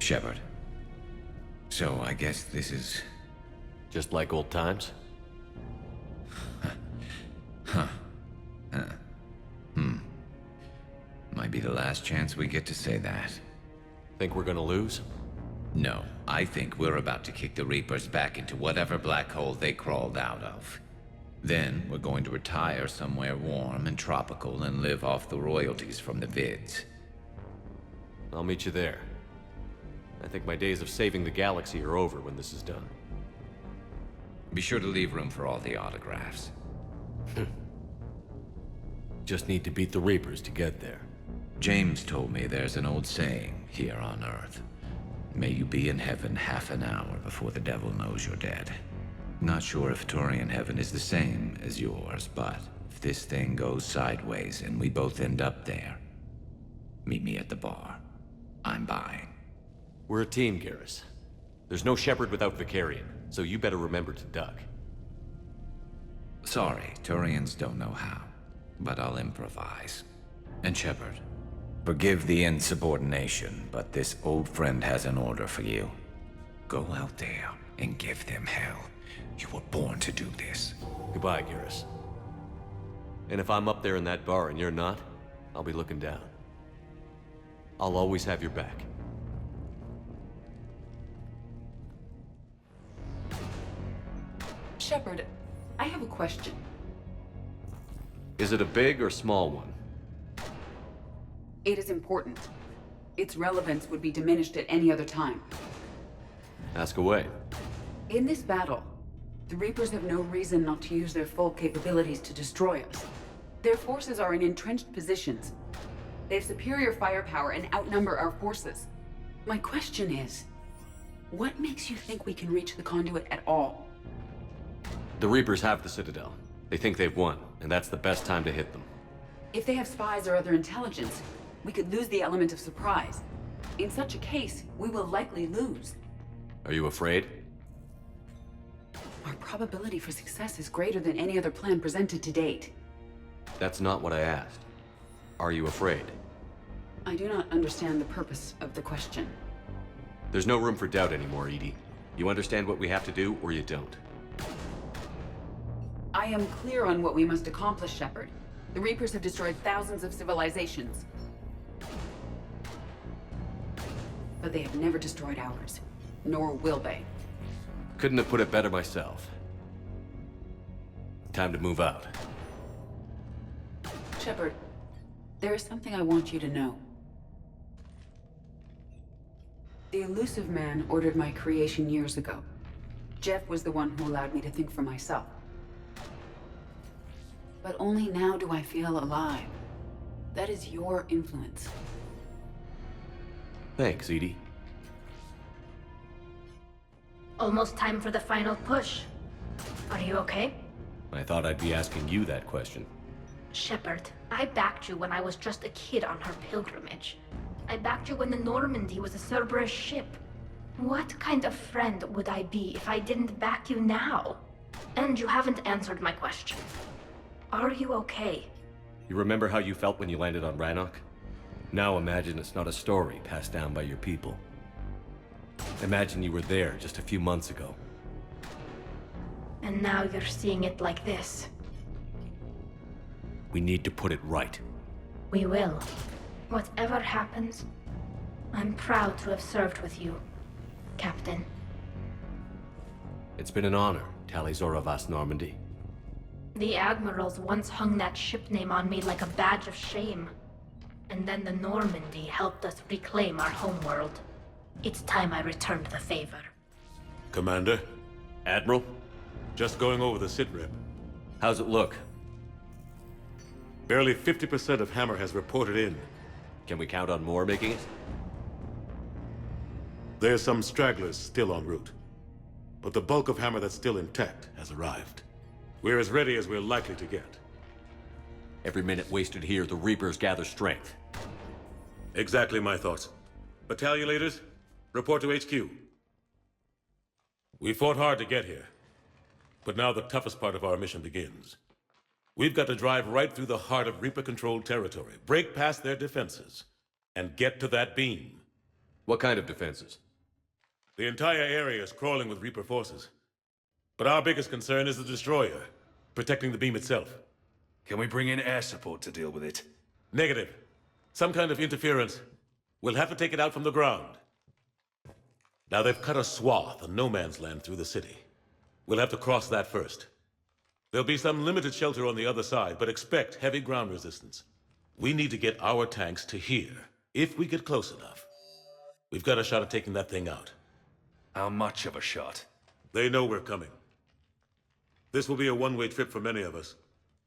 Shepard. So I guess this is... Just like old times? Might be the last chance we get to say that. Think we're gonna lose? No, I think we're about to kick the Reapers back into whatever black hole they crawled out of. Then we're going to retire somewhere warm and tropical and live off the royalties from the vids. I'll meet you there. I think my days of saving the galaxy are over when this is done. Be sure to leave room for all the autographs. Just need to beat the Reapers to get there. James told me there's an old saying here on Earth. May you be in heaven half an hour before the devil knows you're dead. Not sure if Turian heaven is the same as yours, but if this thing goes sideways and we both end up there, meet me at the bar. I'm buying. We're a team, Garrus. There's no Shepard without Vicarian, so you better remember to duck. Sorry, Turians don't know how, but I'll improvise. And Shepard, forgive the insubordination, but this old friend has an order for you. Go out there and give them hell. You were born to do this. Goodbye, Garrus. And if I'm up there in that bar and you're not, I'll be looking down. I'll always have your back. Shepard, I have a question. Is it a big or small one? It is important. Its relevance would be diminished at any other time. Ask away. In this battle, the Reapers have no reason not to use their full capabilities to destroy us. Their forces are in entrenched positions. They have superior firepower and outnumber our forces. My question is, what makes you think we can reach the conduit at all? The Reapers have the Citadel. They think they've won, and that's the best time to hit them. If they have spies or other intelligence, we could lose the element of surprise. In such a case, we will likely lose. Are you afraid? Our probability for success is greater than any other plan presented to date. That's not what I asked. Are you afraid? I do not understand the purpose of the question. There's no room for doubt anymore, Edie. You understand what we have to do, or you don't. I am clear on what we must accomplish, Shepard. The Reapers have destroyed thousands of civilizations. But they have never destroyed ours. Nor will they. Couldn't have put it better myself. Time to move out. Shepard, there is something I want you to know. The Elusive Man ordered my creation years ago. Jeff was the one who allowed me to think for myself. But only now do I feel alive. That is your influence. Thanks, Edie. Almost time for the final push. Are you okay? I thought I'd be asking you that question. Shepard, I backed you when I was just a kid on her pilgrimage. I backed you when the Normandy was a Cerberus ship. What kind of friend would I be if I didn't back you now? And you haven't answered my question. Are you okay? You remember how you felt when you landed on Rannoch? Now imagine it's not a story passed down by your people. Imagine you were there just a few months ago. And now you're seeing it like this. We need to put it right. We will. Whatever happens, I'm proud to have served with you, Captain. It's been an honor, Talizora Vas Normandy. The Admirals once hung that ship name on me like a badge of shame. And then the Normandy helped us reclaim our homeworld. It's time I returned the favor. Commander, Admiral, just going over the sitrep. how's it look? Barely 50% of Hammer has reported in. Can we count on more making it? There's some stragglers still en route. But the bulk of Hammer that's still intact has arrived. We're as ready as we're likely to get. Every minute wasted here, the Reapers gather strength. Exactly my thoughts. Battalion leaders, report to HQ. We fought hard to get here. But now the toughest part of our mission begins. We've got to drive right through the heart of Reaper-controlled territory, break past their defenses, and get to that beam. What kind of defenses? The entire area is crawling with Reaper forces. But our biggest concern is the destroyer, protecting the beam itself. Can we bring in air support to deal with it? Negative. Some kind of interference. We'll have to take it out from the ground. Now they've cut a swath of no man's land through the city. We'll have to cross that first. There'll be some limited shelter on the other side, but expect heavy ground resistance. We need to get our tanks to here, if we get close enough. We've got a shot at taking that thing out. How much of a shot? They know we're coming. This will be a one-way trip for many of us,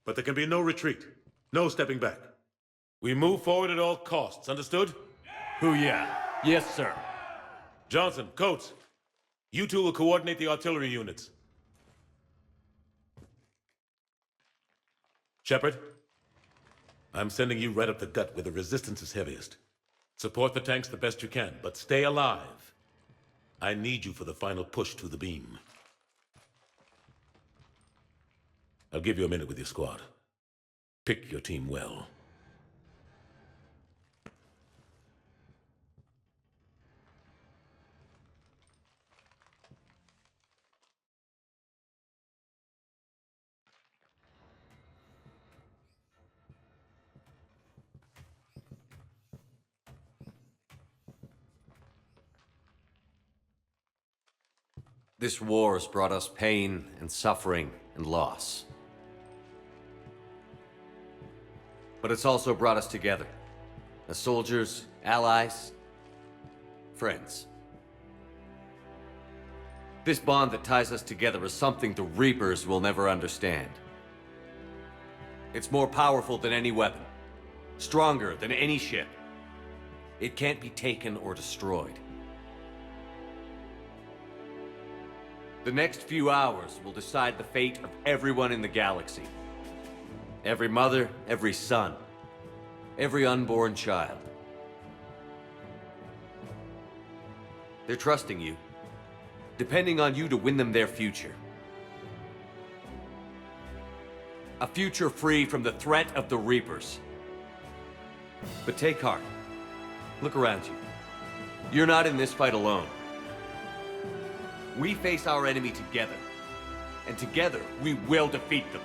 but there can be no retreat, no stepping back. We move forward at all costs, understood? Who yeah? Yes, sir. Johnson, Coates, you two will coordinate the artillery units. Shepard, I'm sending you right up the gut where the resistance is heaviest. Support the tanks the best you can, but stay alive. I need you for the final push to the beam. I'll give you a minute with your squad. Pick your team well. This war has brought us pain and suffering and loss. But it's also brought us together. As soldiers, allies, friends. This bond that ties us together is something the Reapers will never understand. It's more powerful than any weapon. Stronger than any ship. It can't be taken or destroyed. The next few hours will decide the fate of everyone in the galaxy. Every mother, every son, every unborn child. They're trusting you, depending on you to win them their future. A future free from the threat of the Reapers. But take heart. Look around you. You're not in this fight alone. We face our enemy together, and together we will defeat them.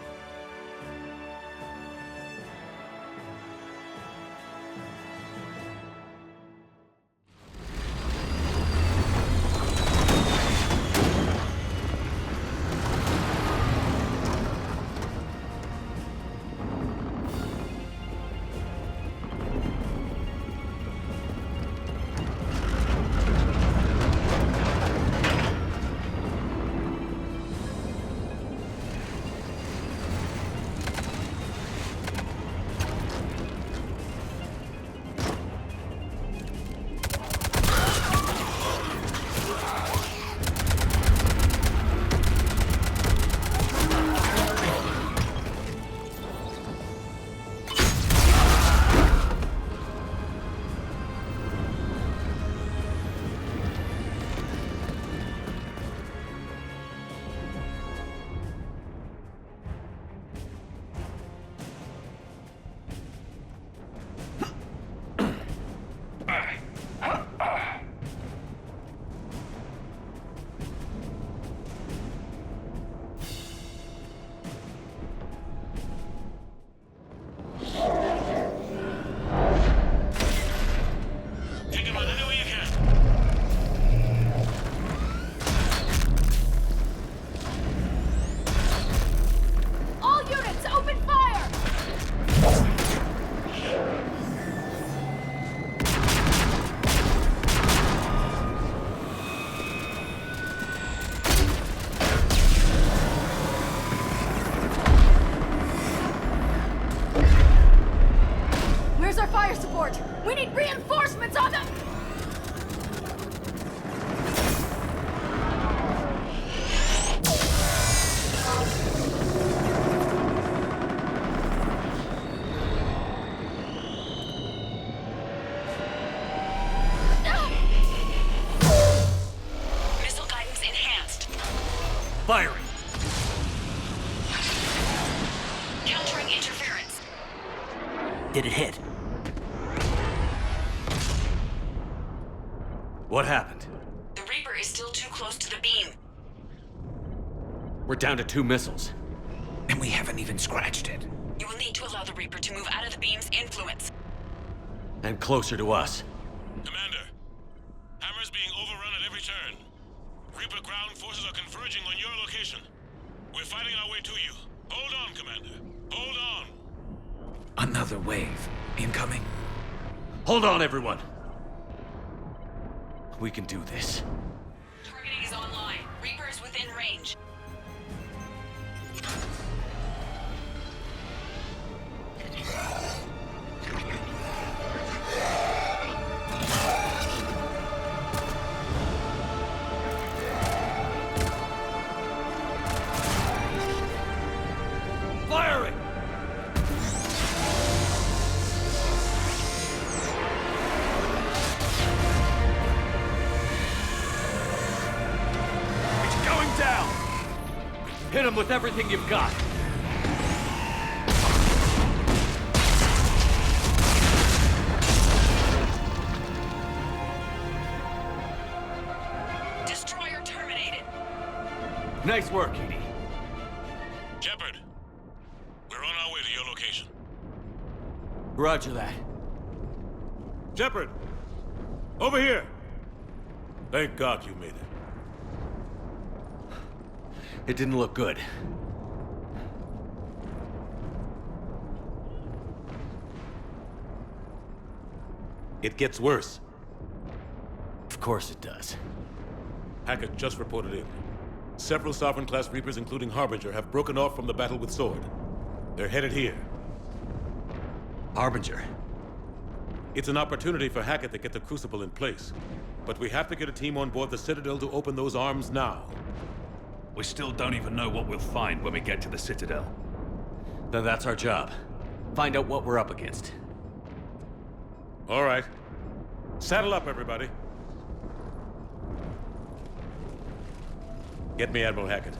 We need reinforcements on them! Missile guidance enhanced. Firing! Countering interference. Did it hit? What happened? The Reaper is still too close to the beam. We're down to 2 missiles. And we haven't even scratched it. You will need to allow the Reaper to move out of the beam's influence. And closer to us. Commander, Hammer's being overrun at every turn. Reaper ground forces are converging on your location. We're fighting our way to you. Hold on, Commander. Hold on. Another wave. Incoming. Hold on, everyone. We can do this. Targeting is online. Reaper is within range. Firing! It's going down! Hit him with everything you've got. Destroyer terminated. Nice work, Edie. Shepard, we're on our way to your location. Roger that. Shepard, over here. Thank God you made it. It didn't look good. It gets worse. Of course it does. Hackett just reported in. Several Sovereign-class Reapers, including Harbinger, have broken off from the battle with Sword. They're headed here. Harbinger. It's an opportunity for Hackett to get the Crucible in place. But we have to get a team on board the Citadel to open those arms now. We still don't even know what we'll find when we get to the Citadel. Then that's our job. Find out what we're up against. All right. Saddle up, everybody. Get me Admiral Hackett.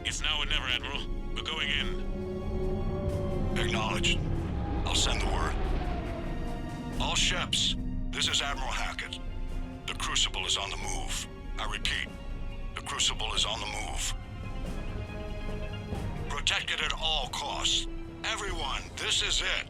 It's now or never, Admiral. We're going in. Acknowledged. I'll send the word. All ships, this is Admiral Hackett. The Crucible is on the move. I repeat, the Crucible is on the move. Protect it at all costs. Everyone, this is it.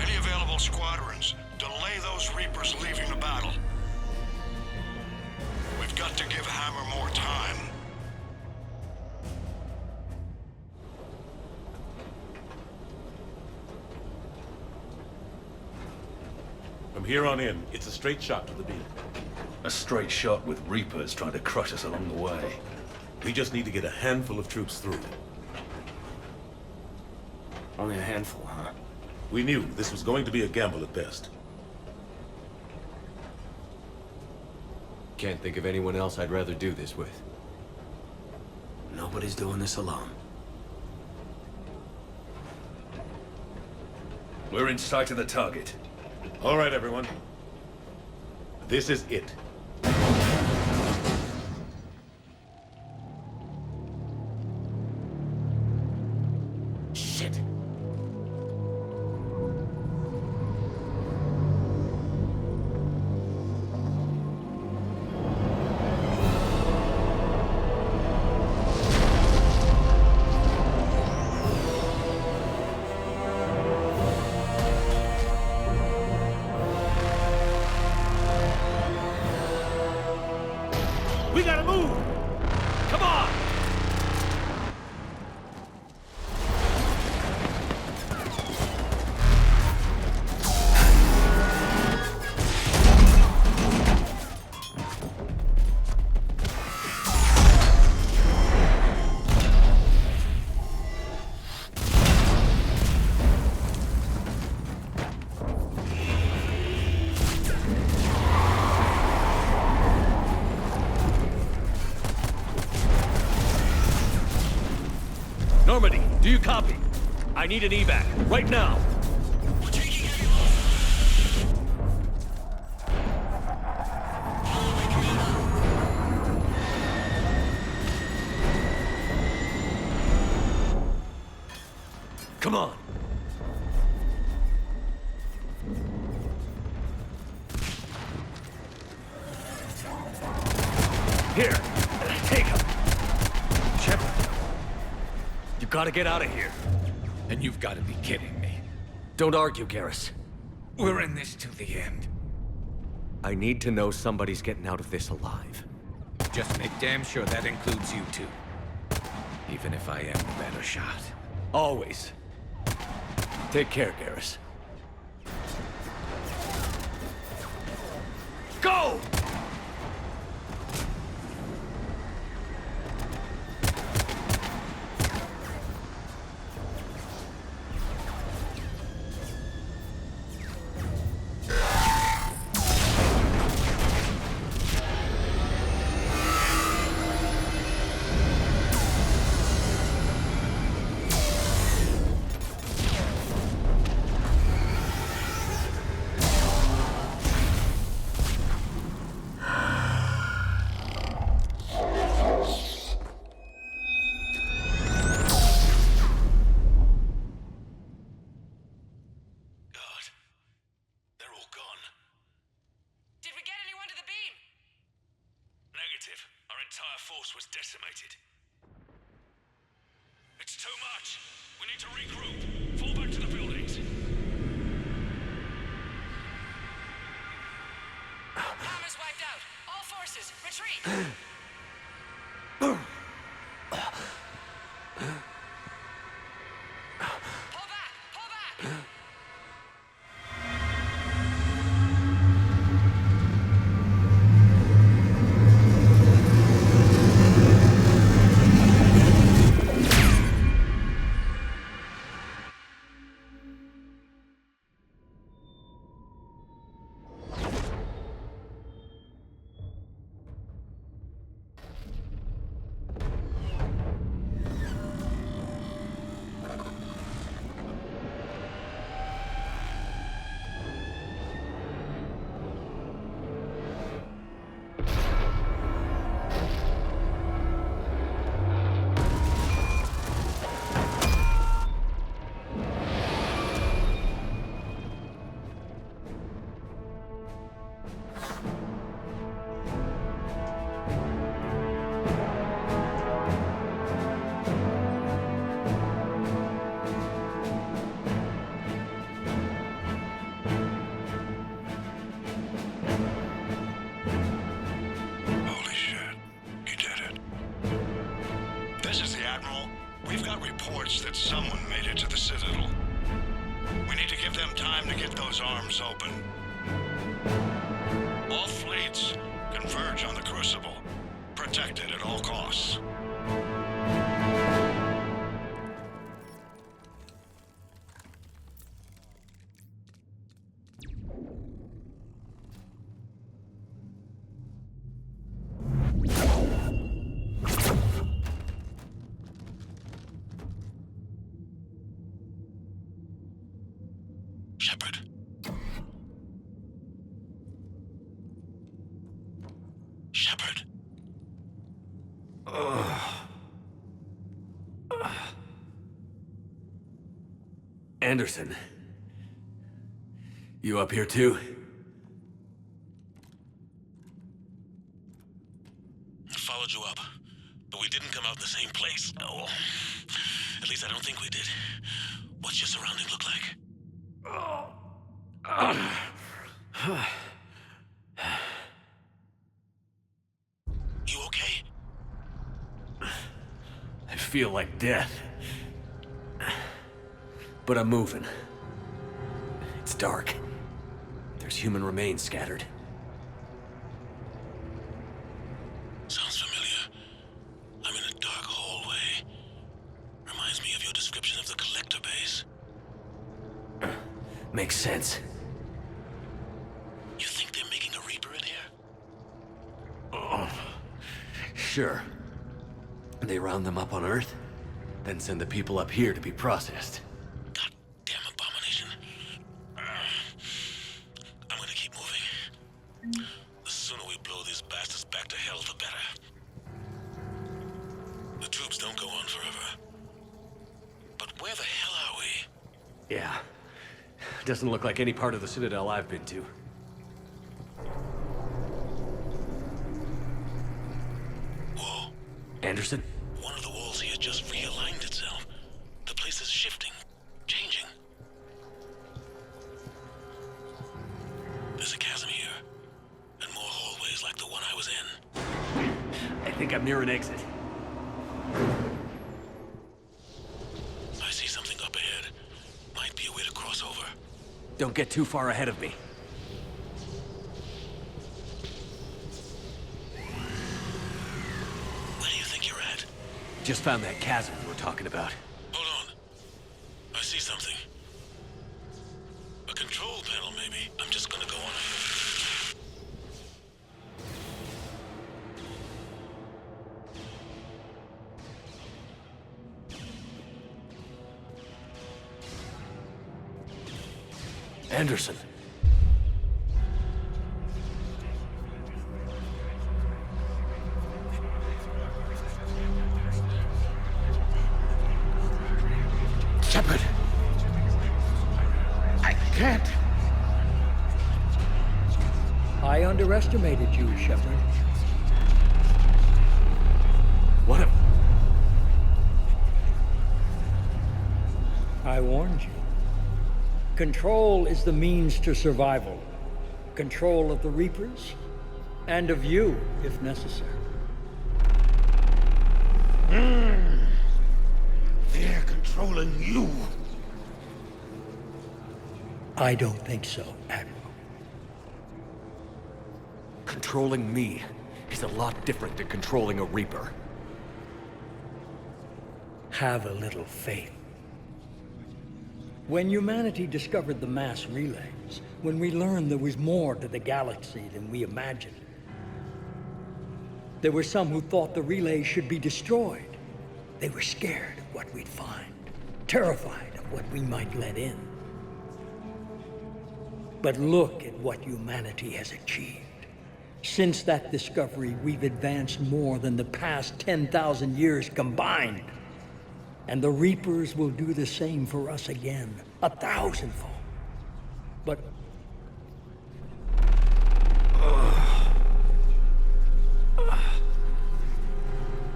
Any available squadrons, delay those Reapers leaving the battle. We've got to give Hammer more time. From here on in, it's a straight shot to the beam. A straight shot with Reapers trying to crush us along the way. We just need to get a handful of troops through. Only a handful, huh? We knew this was going to be a gamble at best. Can't think of anyone else I'd rather do this with. Nobody's doing this alone. We're in sight of the target. All right, everyone. This is it. Shit. We gotta move! Come on! you copy? I need an evac, right now. We're taking heavy loss. Come on. Here, take him. Shepard, you gotta get out of here. And you've got to be kidding me. Don't argue, Garrus. We're in this till the end. I need to know somebody's getting out of this alive. Just make damn sure that includes you two. Even if I am the better shot. Always. Take care, Garrus. Go! Was decimated. It's too much. We need to regroup. Fall back to the buildings. Armor's wiped out. All forces, retreat. Pull back! Pull back! That someone made it to the Citadel. We need to give them time to get those arms open. All fleets converge on the Crucible. Protect it at all costs. Shepard. Shepard. Anderson. You up here too? I followed you up, but we didn't come out in the same place. Oh, at least I don't think we did. What's your surrounding look like? You okay? I feel like death. But I'm moving. It's dark. There's human remains scattered. Sounds familiar. I'm in a dark hallway. Reminds me of your description of the collector base. Makes sense. You think they're making a Reaper in here? Sure. They round them up on Earth, Then send the people up here to be processed. Goddamn abomination. I'm gonna keep moving. The sooner we blow these bastards back to hell, the better. The tubes don't go on forever. But where the hell are we? Yeah. Doesn't look like any part of the Citadel I've been to. Whoa. Anderson? One of the walls here just realigned itself. The place is shifting, changing. There's a chasm here, and more hallways like the one I was in. I think I'm near an exit. I see something up ahead. Might be a way to cross over. Don't get too far ahead of me. Where do you think you're at? Just found that chasm you were talking about. Hold on. I see something. A control panel, maybe. I'm just gonna go on ahead. Anderson. Shepard! I can't! I underestimated you, Shepard. What a... I warned you. Control is the means to survival. Control of the Reapers, and of you, if necessary. They're controlling you! I don't think so, Admiral. Controlling me is a lot different than controlling a Reaper. Have a little faith. When humanity discovered the mass relays, when we learned there was more to the galaxy than we imagined, there were some who thought the relays should be destroyed. They were scared of what we'd find, terrified of what we might let in. But look at what humanity has achieved. Since that discovery, we've advanced more than the past 10,000 years combined. And the Reapers will do the same for us again, 1,000-fold. But...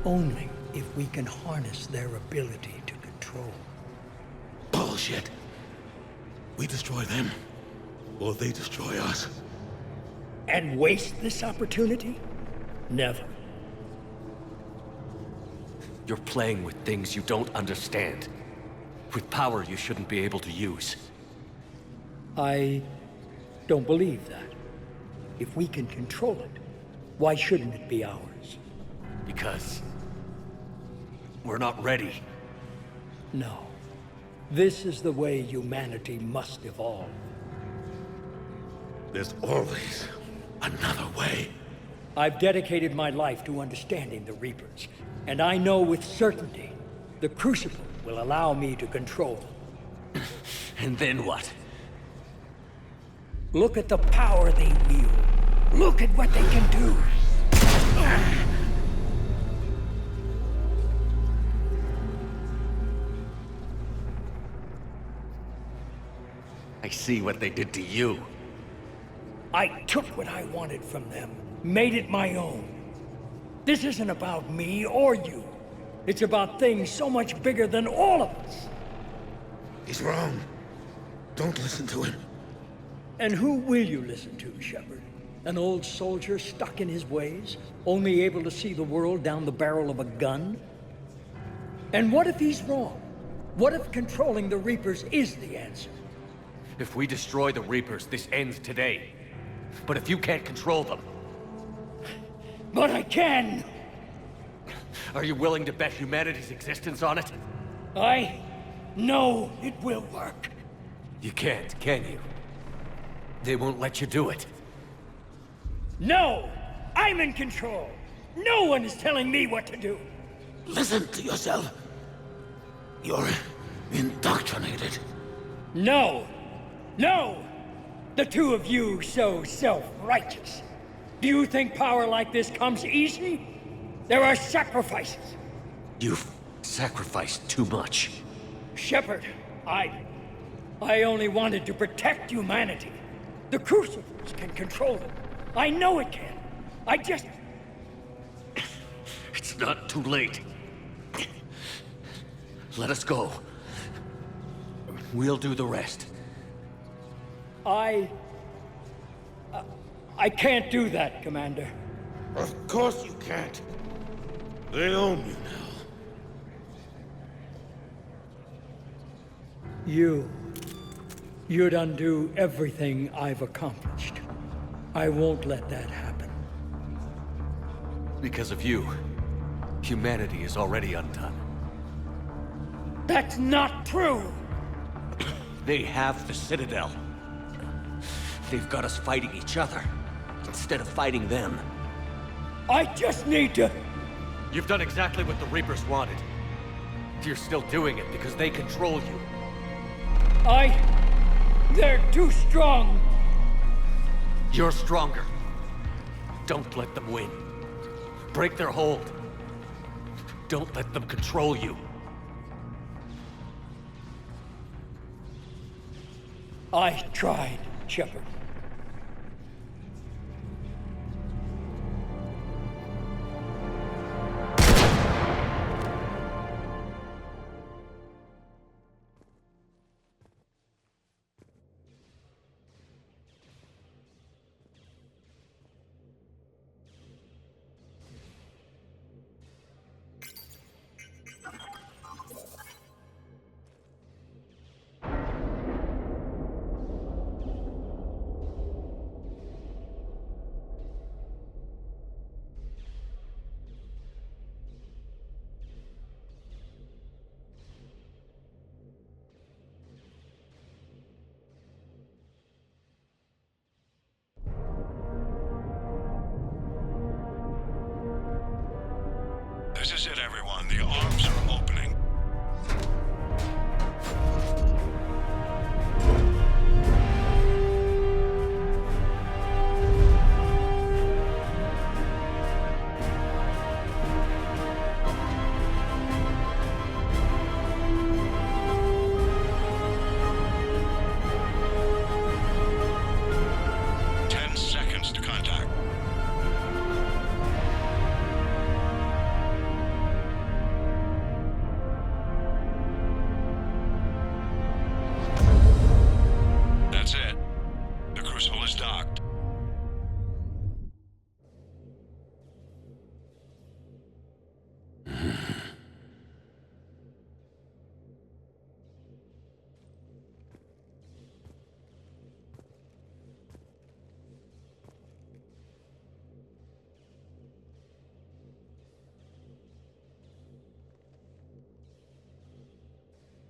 only if we can harness their ability to control. Bullshit! We destroy them, or they destroy us. And waste this opportunity? Never. You're playing with things you don't understand. With power you shouldn't be able to use. I don't believe that. If we can control it, why shouldn't it be ours? Because... we're not ready. No. This is the way humanity must evolve. There's always another way. I've dedicated my life to understanding the Reapers, and I know with certainty the Crucible will allow me to control them. And then what? Look at the power they wield. Look at what they can do. I see what they did to you. I took what I wanted from them, made it my own. This isn't about me or you. It's about things so much bigger than all of us. He's wrong. Don't listen to him. And who will you listen to, Shepard? An old soldier stuck in his ways, only able to see the world down the barrel of a gun? And what if he's wrong? What if controlling the Reapers is the answer? If we destroy the Reapers, this ends today. But if you can't control them... But I can! Are you willing to bet humanity's existence on it? I know it will work. You can't, can you? They won't let you do it. No! I'm in control! No one is telling me what to do! Listen to yourself. You're indoctrinated. No! No! The two of you so self-righteous. Do you think power like this comes easy? There are sacrifices. You've sacrificed too much. Shepard, I only wanted to protect humanity. The Crucibles can control it. I know it can. I just... It's not too late. Let us go. We'll do the rest. I can't do that, Commander. Of course you can't. They own you now. You'd undo everything I've accomplished. I won't let that happen. Because of you, humanity is already undone. That's not true! They have the Citadel. They've got us fighting each other, instead of fighting them. I just need to... You've done exactly what the Reapers wanted. You're still doing it because they control you. They're too strong. You're stronger. Don't let them win. Break their hold. Don't let them control you. I tried, Shepard. This is it, everyone. The arms are opening.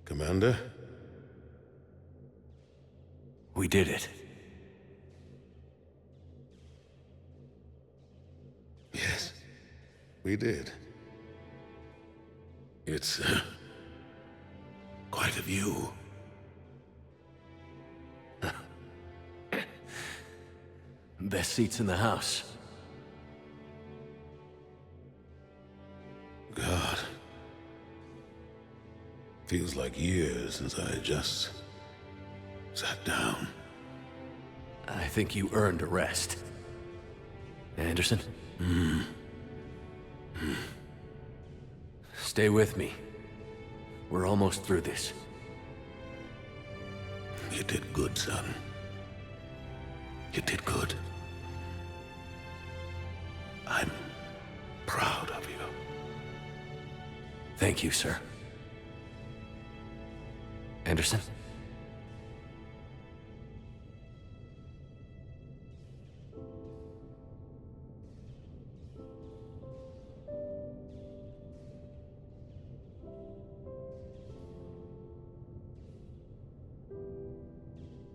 Commander? We did it. Yes, we did. It's, quite a view. Best seats in the house. God. Feels like years since I just sat down. I think you earned a rest. Anderson? Stay with me. We're almost through this. You did good, son. You did good. I'm proud of you. Thank you, sir. Anderson?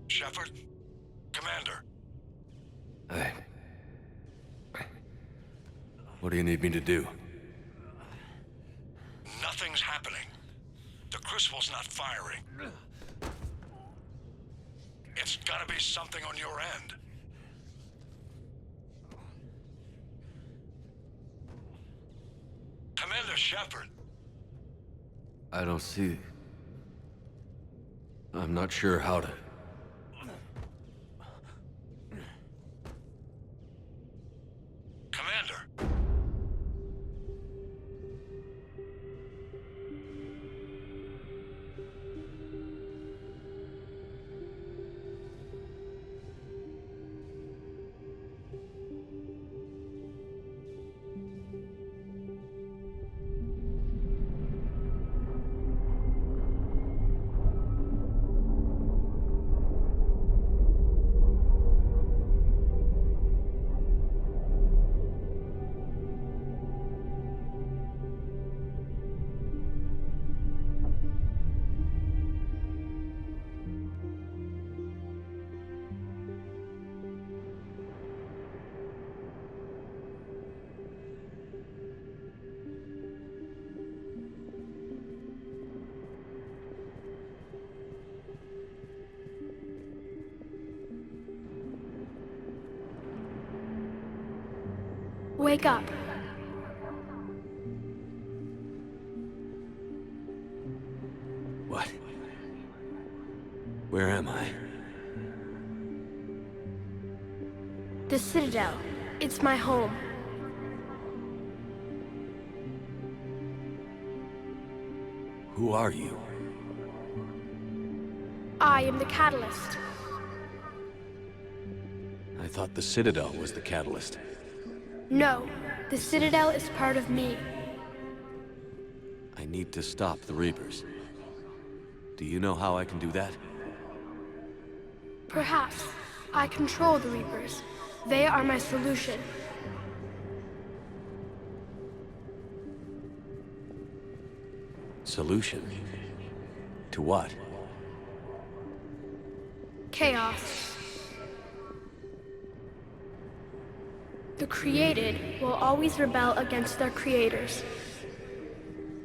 Shepard? Commander? What do you need me to do? Nothing's happening. The Crucible's not firing. It's gotta be something on your end. Commander Shepard. I don't see... I'm not sure how to... Commander. Wake up. What? Where am I? The Citadel. It's my home. Who are you? I am the Catalyst. I thought the Citadel was the catalyst. No, the Citadel is part of me. I need to stop the Reapers. Do you know how I can do that? Perhaps. I control the Reapers. They are my solution. Solution? To what? Chaos. The created will always rebel against their creators.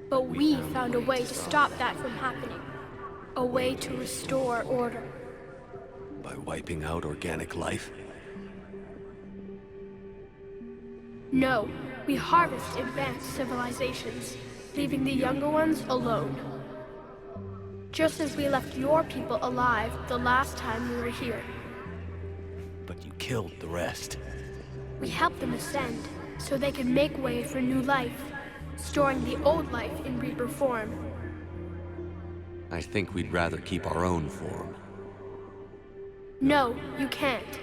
But we found a way to stop that from happening. A way to restore order. By wiping out organic life? No, we harvest advanced civilizations, leaving the younger ones alone. Just as we left your people alive the last time we were here. But you killed the rest. We helped them ascend, so they could make way for new life, storing the old life in Reaper form. I think we'd rather keep our own form. No, you can't.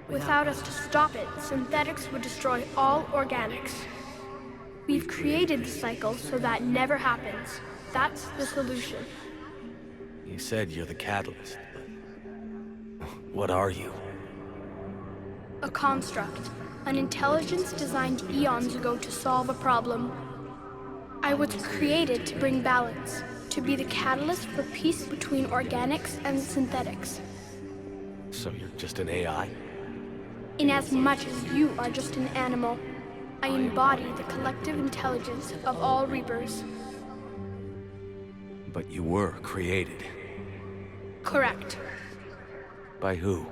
Without us to stop it, synthetics would destroy all organics. We've created the cycle so that never happens. That's the solution. You said you're the catalyst, but... what are you? A construct. An intelligence designed eons ago to solve a problem. I was created to bring balance, to be the catalyst for peace between organics and synthetics. So you're just an AI? Inasmuch as you are just an animal, I embody the collective intelligence of all Reapers. But you were created. Correct. By who?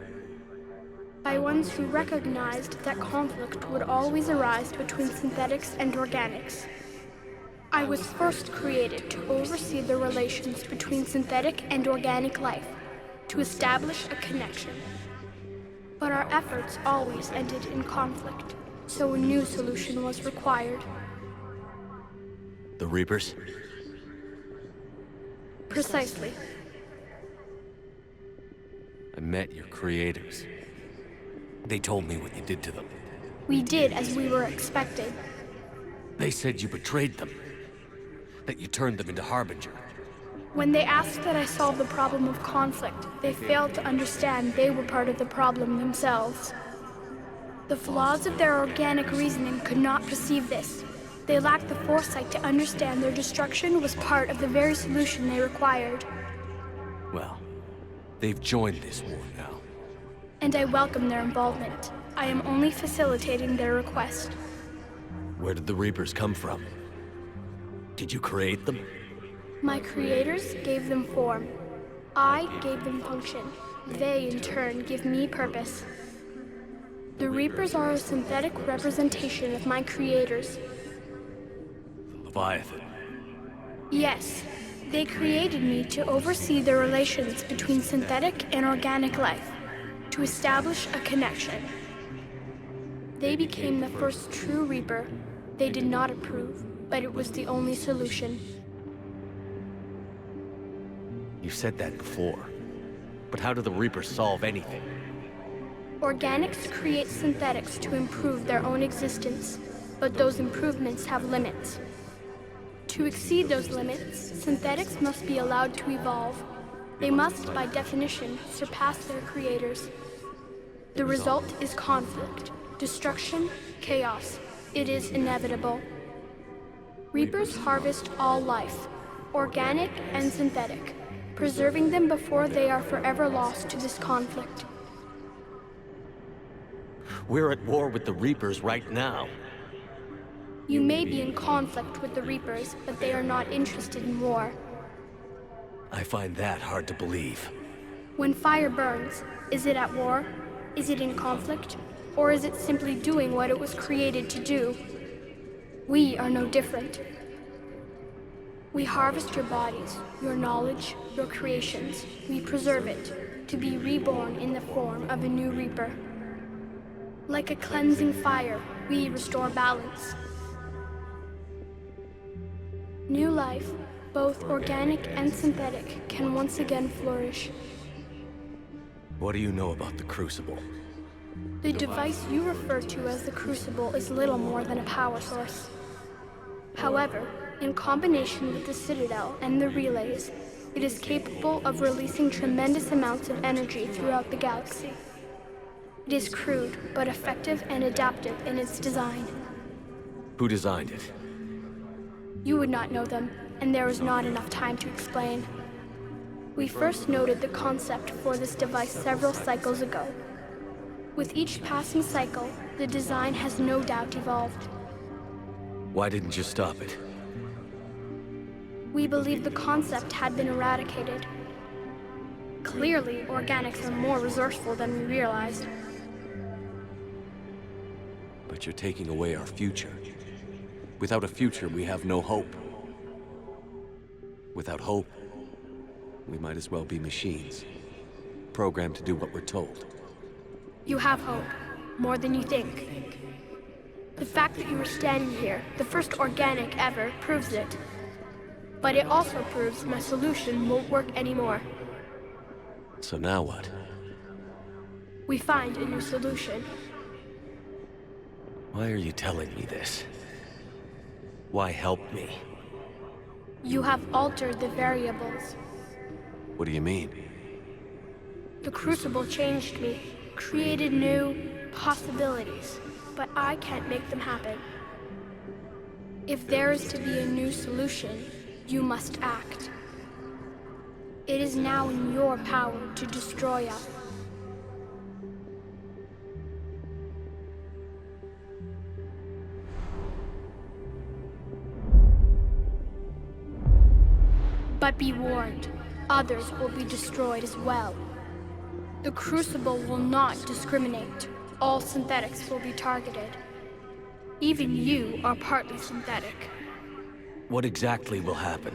By ones who recognized that conflict would always arise between synthetics and organics. I was first created to oversee the relations between synthetic and organic life, to establish a connection. But our efforts always ended in conflict, so a new solution was required. The Reapers? Precisely. I met your creators. They told me what you did to them. We did as we were expected. They said you betrayed them. That you turned them into Harbinger. When they asked that I solve the problem of conflict, they failed to understand they were part of the problem themselves. The flaws of their organic reasoning could not perceive this. They lacked the foresight to understand their destruction was part of the very solution they required. Well, they've joined this war now. And I welcome their involvement. I am only facilitating their request. Where did the Reapers come from? Did you create them? My creators gave them form. I gave them function. They, in turn, give me purpose. The Reapers are a synthetic representation of my creators. Leviathan. Yes, they created me to oversee the relations between synthetic and organic life, to establish a connection. They became the first true Reaper. They did not approve, but it was the only solution. You've said that before. But how do the Reapers solve anything? Organics create synthetics to improve their own existence, but those improvements have limits. To exceed those limits, synthetics must be allowed to evolve. They must, by definition, surpass their creators. The result is conflict, destruction, chaos. It is inevitable. Reapers harvest all life, organic and synthetic, preserving them before they are forever lost to this conflict. We're at war with the Reapers right now. You may be in conflict with the Reapers, but they are not interested in war. I find that hard to believe. When fire burns, is it at war? Is it in conflict? Or is it simply doing what it was created to do? We are no different. We harvest your bodies, your knowledge, your creations. We preserve it, to be reborn in the form of a new Reaper. Like a cleansing fire, we restore balance. New life, both organic and synthetic, can once again flourish. What do you know about the Crucible? The device you refer to as the Crucible is little more than a power source. However, in combination with the Citadel and the relays, it is capable of releasing tremendous amounts of energy throughout the galaxy. It is crude, but effective and adaptive in its design. Who designed it? You would not know them, and there is not enough time to explain. We first noted the concept for this device several cycles ago. With each passing cycle, the design has no doubt evolved. Why didn't you stop it? We believed the concept had been eradicated. Clearly, organics are more resourceful than we realized. But you're taking away our future. Without a future, we have no hope. Without hope, we might as well be machines, programmed to do what we're told. You have hope, more than you think. The fact that you are standing here, the first organic ever, proves it. But it also proves my solution won't work anymore. So now what? We find a new solution. Why are you telling me this? Why help me? You have altered the variables. What do you mean? The Crucible changed me, created new possibilities, but I can't make them happen. If there is to be a new solution, you must act. It is now in your power to destroy us. But be warned, others will be destroyed as well. The Crucible will not discriminate. All synthetics will be targeted. Even you are partly synthetic. What exactly will happen?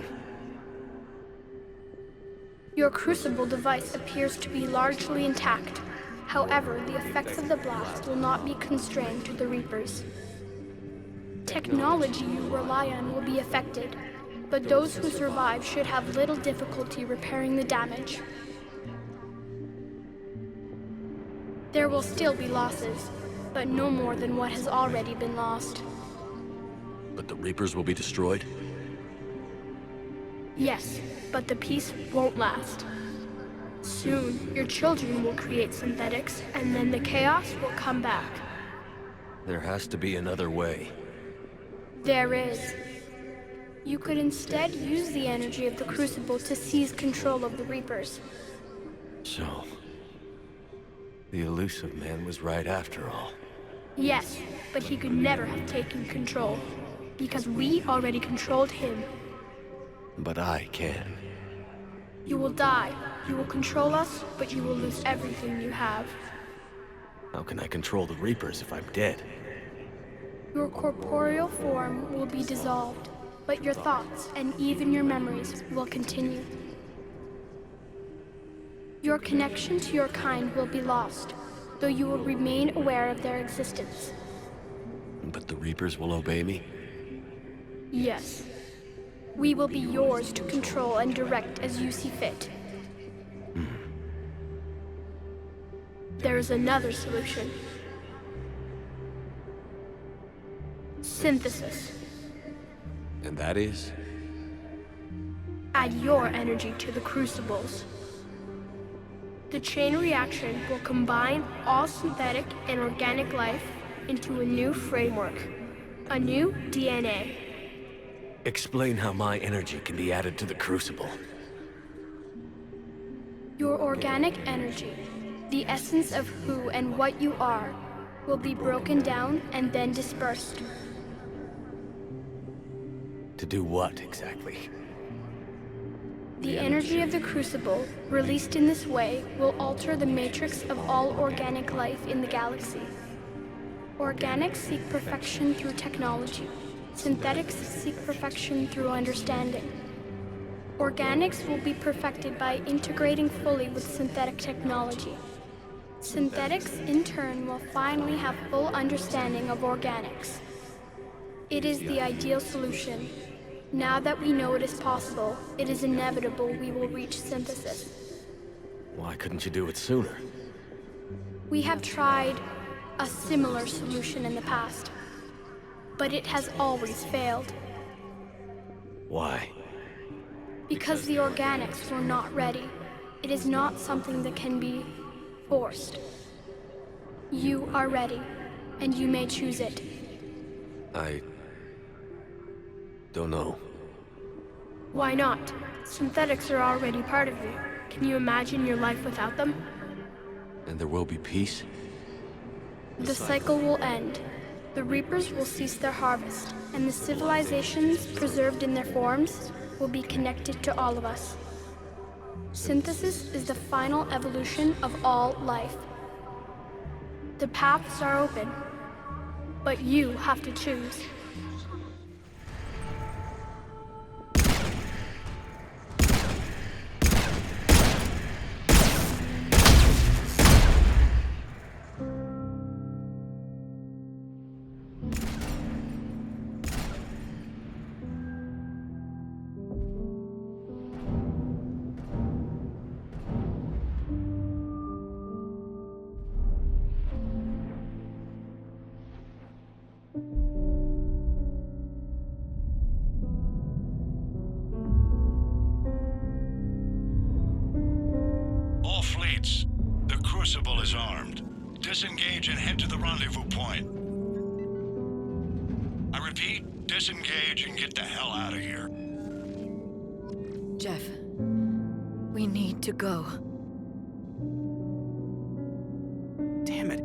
Your Crucible device appears to be largely intact. However, the effects of the blast will not be constrained to the Reapers. Technology you rely on will be affected, but those who survive should have little difficulty repairing the damage. There will still be losses, but no more than what has already been lost. But the Reapers will be destroyed? Yes, but the peace won't last. Soon, your children will create synthetics, and then the chaos will come back. There has to be another way. There is. You could instead use the energy of the Crucible to seize control of the Reapers. So, the elusive man was right after all. Yes, but he could never have taken control, because we already controlled him. But I can. You will die. You will control us, but you will lose everything you have. How can I control the Reapers if I'm dead? Your corporeal form will be dissolved, but your thoughts and even your memories will continue. Your connection to your kind will be lost, though you will remain aware of their existence. But the Reapers will obey me? Yes. We will be yours to control and direct as you see fit. There is another solution. Synthesis. And that is? Add your energy to the crucibles. The chain reaction will combine all synthetic and organic life into a new framework, a new DNA. Explain how my energy can be added to the Crucible. Your organic energy, the essence of who and what you are, will be broken down and then dispersed. To do what, exactly? The energy of the Crucible, released in this way, will alter the matrix of all organic life in the galaxy. Organics seek perfection through technology. Synthetics seek perfection through understanding. Organics will be perfected by integrating fully with synthetic technology. Synthetics, in turn, will finally have full understanding of organics. It is the ideal solution. Now that we know it is possible, it is inevitable we will reach synthesis. Why couldn't you do it sooner? We have tried a similar solution in the past, but it has always failed. Why? Because the organics were not ready. It is not something that can be forced. You are ready, and you may choose it. I don't know. Why not? Synthetics are already part of you. Can you imagine your life without them? And there will be peace? The cycle will end. The Reapers will cease their harvest, and the civilizations preserved in their forms will be connected to all of us. Synthesis is the final evolution of all life. The paths are open, but you have to choose. All fleets, the Crucible is armed. Disengage and head to the rendezvous point. I repeat, disengage and get the hell out of here. Jeff, we need to go. Damn it.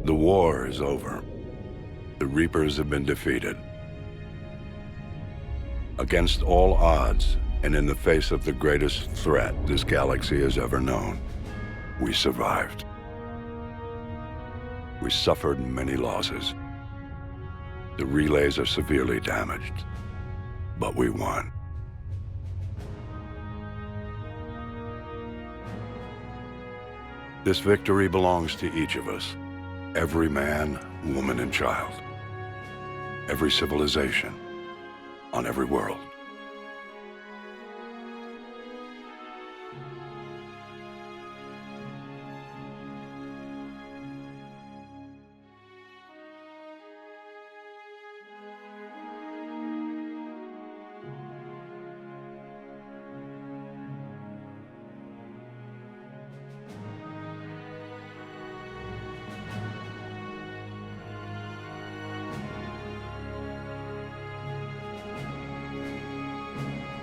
The war is over. The Reapers have been defeated. Against all odds, and in the face of the greatest threat this galaxy has ever known, we survived. We suffered many losses. The relays are severely damaged, but we won. This victory belongs to each of us. Every man, woman, and child. Every civilization, on every world.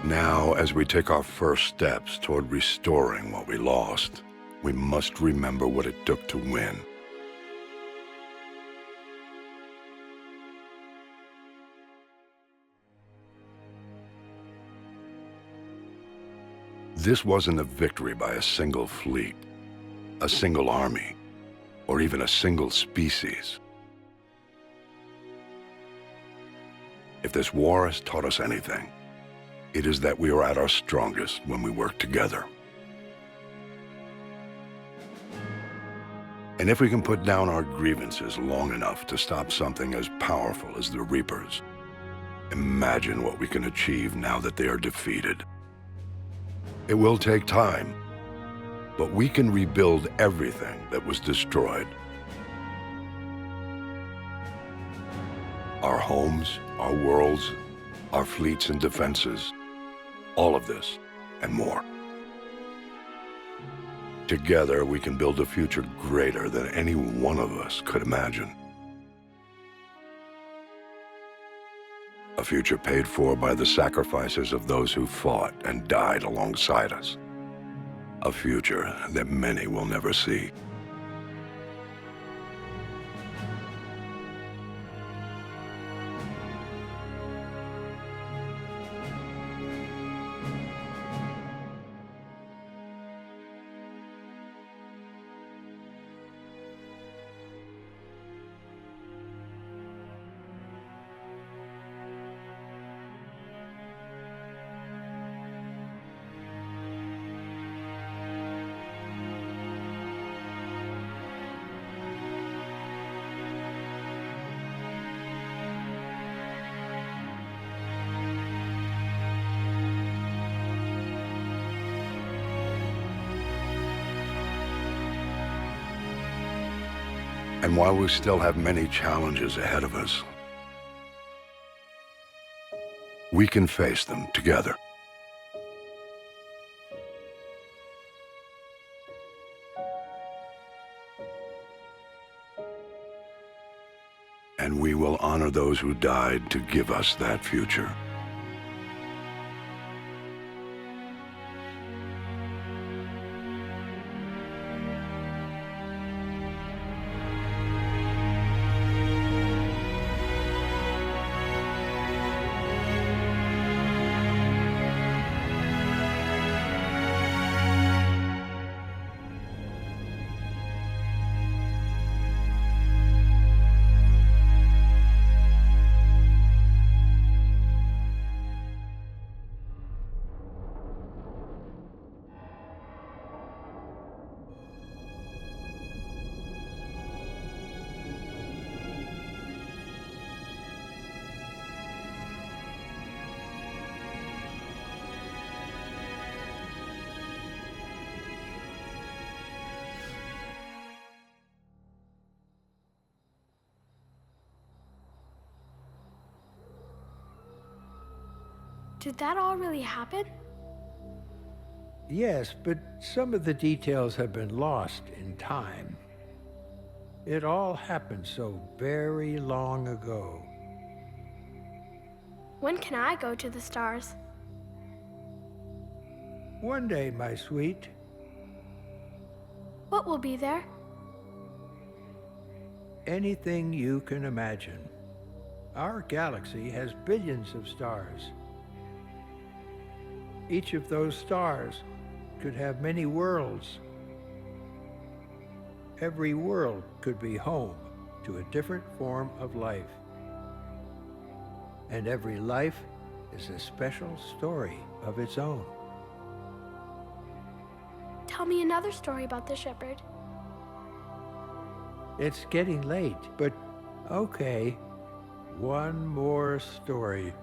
Now, as we take our first steps toward restoring what we lost, we must remember what it took to win. This wasn't a victory by a single fleet, a single army, or even a single species. If this war has taught us anything, it is that we are at our strongest when we work together. And if we can put down our grievances long enough to stop something as powerful as the Reapers, imagine what we can achieve now that they are defeated. It will take time, but we can rebuild everything that was destroyed. Our homes, our worlds, our fleets and defenses, all of this and more. Together, we can build a future greater than any one of us could imagine. A future paid for by the sacrifices of those who fought and died alongside us. A future that many will never see. And while we still have many challenges ahead of us, we can face them together. And we will honor those who died to give us that future. Did that all really happen? Yes, but some of the details have been lost in time. It all happened so very long ago. When can I go to the stars? One day, my sweet. What will be there? anything you can imagine. Our galaxy has billions of stars. Each of those stars could have many worlds. Every world could be home to a different form of life. And every life is a special story of its own. Tell me another story about the shepherd. It's getting late, but okay. One more story.